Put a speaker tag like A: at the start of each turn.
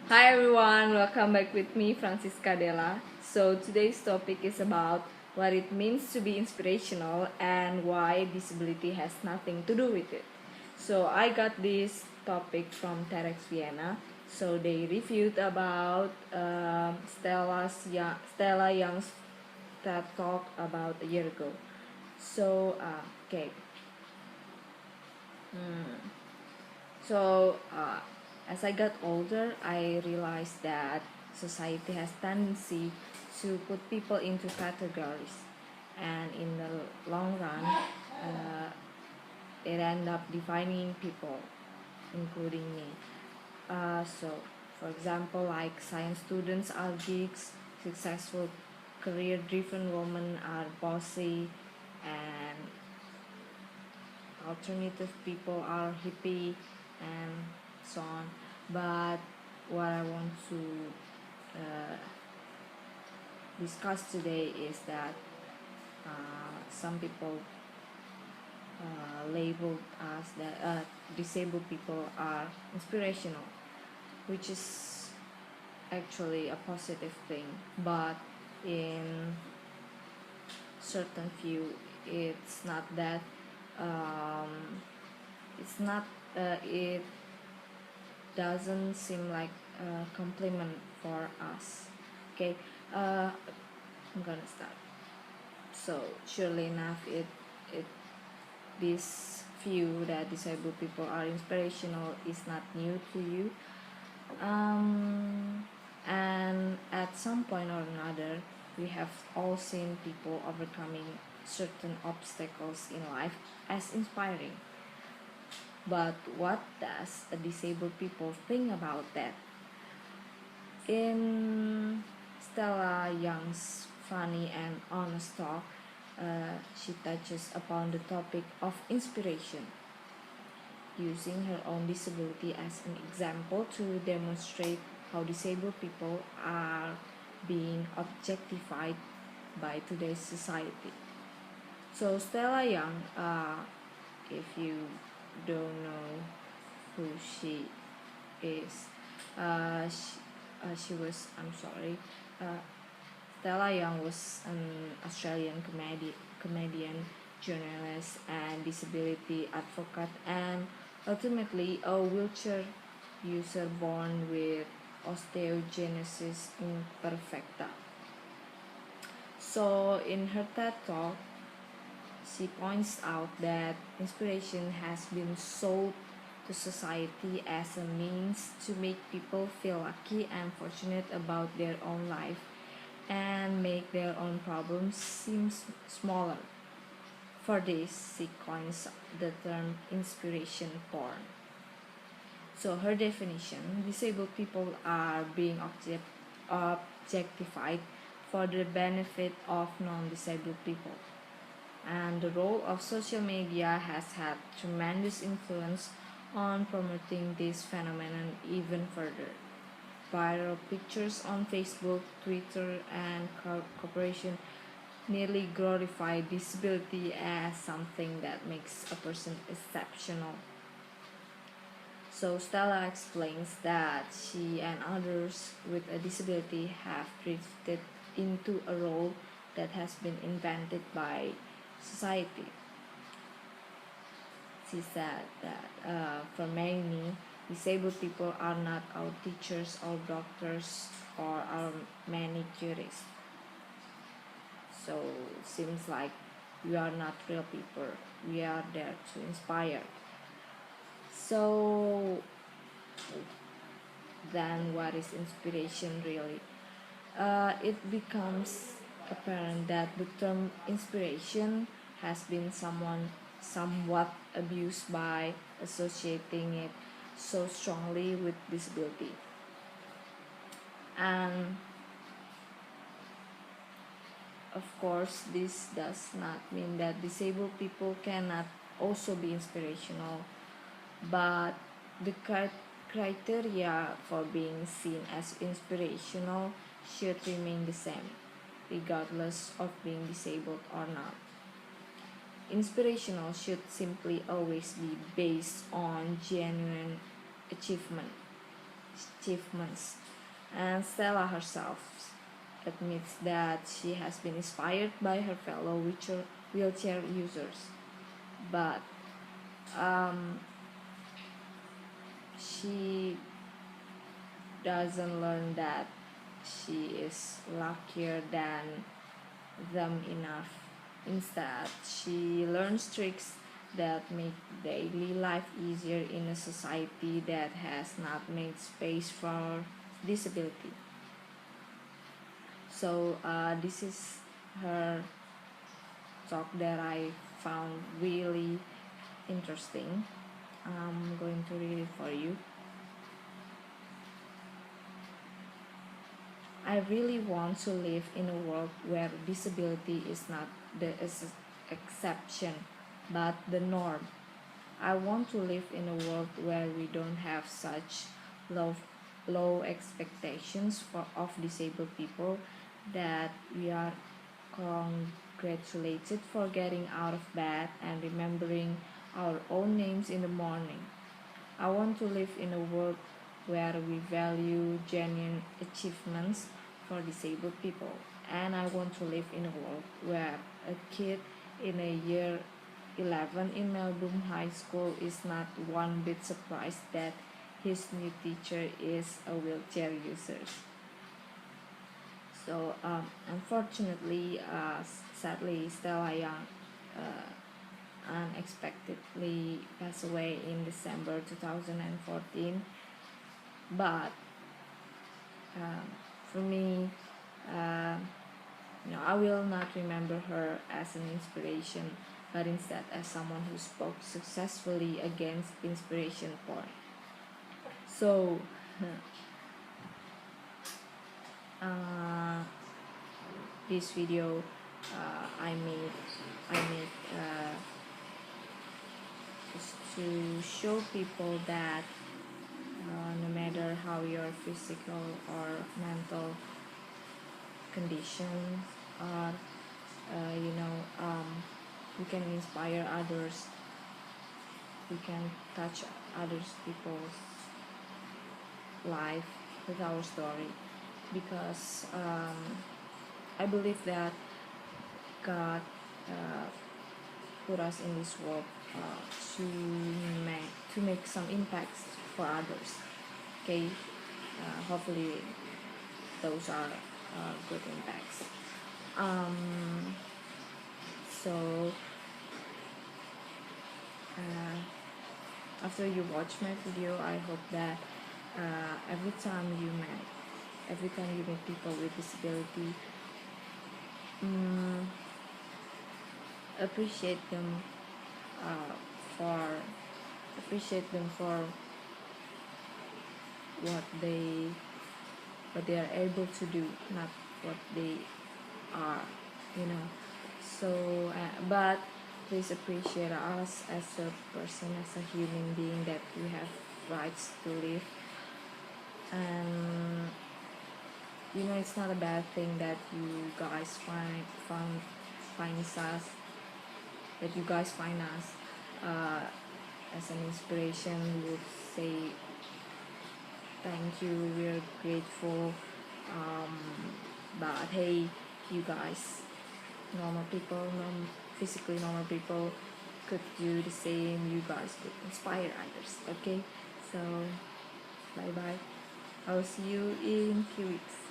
A: Hi everyone, welcome back with me, Francisca Della. So today's topic is about what it means to be inspirational and why disability has nothing to do with it. So I got this topic from TEDx Vienna. So they reviewed about Stella Young's TED Talk about a year ago. So okay. Hmm. So, as I got older, I realized that society has tendency to put people into categories, and in the long run, it end up defining people, including me. So, for example, like science students are geeks, successful career-driven women are bossy, and alternative people are hippie and so on. But what I want to uh, discuss today is that some people labeled as that disabled people are inspirational, which is actually a positive thing, but in certain view it's not that um, it's not it doesn't seem like a compliment for us. Okay, I'm gonna start. So surely enough, it this view that disabled people are inspirational is not new to you. And at some point or another, we have all seen people overcoming certain obstacles in life as inspiring. But what does a disabled people think about that? In Stella Young's funny and honest talk, she touches upon the topic of inspiration, using her own disability as an example to demonstrate how disabled people are being objectified by today's society. So Stella Young, if you don't know who she is, she was, I'm sorry, uh, Stella Young was an Australian comedian, journalist, and disability advocate, and ultimately a wheelchair user born with osteogenesis imperfecta. So, in her TED Talk, she points out that inspiration has been sold to society as a means to make people feel lucky and fortunate about their own life and make their own problems seem smaller. For this, she coins the term inspiration porn. So, her definition, disabled people are being objectified for the benefit of non disabled people. And the role of social media has had tremendous influence on promoting this phenomenon even further. Viral pictures on Facebook, Twitter, and corporation nearly glorify disability as something that makes a person exceptional. So Stella explains that she and others with a disability have drifted into a role that has been invented by society. She said that for many, disabled people are not our teachers or doctors or our manicurists. So it seems like we are not real people. We are there to inspire. So then what is inspiration really? It becomes apparent that the term inspiration has been somewhat abused by associating it so strongly with disability. And of course, this does not mean that disabled people cannot also be inspirational, but the criteria for being seen as inspirational should remain the same, regardless of being disabled or not. Inspirational should simply always be based on genuine achievement, achievements. And Stella herself admits that she has been inspired by her fellow wheelchair users, but um, she doesn't learn that she is luckier than them enough. Instead, she learns tricks that make daily life easier in a society that has not made space for disability. So, this is her talk that I found really interesting. I'm going to read it for you. I really want to live in a world where disability is not the exception but the norm. I want to live in a world where we don't have such low, low expectations of disabled people, that we are congratulated for getting out of bed and remembering our own names in the morning. I want to live in a world where we value genuine achievements for disabled people. And I want to live in a world where a kid in a year 11 in Melbourne High School is not one bit surprised that his new teacher is a wheelchair user. So, unfortunately, sadly, Stella Young unexpectedly passed away in December 2014. But for me, uh, I will not remember her as an inspiration, but instead as someone who spoke successfully against inspiration porn. So, this video I made just to show people that no matter how your physical or mental conditions are, we can inspire others, we can touch others people's life with our story, because I believe that God put us in this world to make some impacts for others. Okay, hopefully those are good impacts. So after you watch my video, I hope that every time you meet people with disability, appreciate them for what they are able to do, not what they are, so but please appreciate us as a person, as a human being, that we have rights to live. And it's not a bad thing that you guys find us that you guys find us as an inspiration. We would say thank you, we're grateful. But hey, you guys, normal people, physically normal people, could do the same. You guys could inspire others. Okay, so bye bye, I'll see you in few weeks.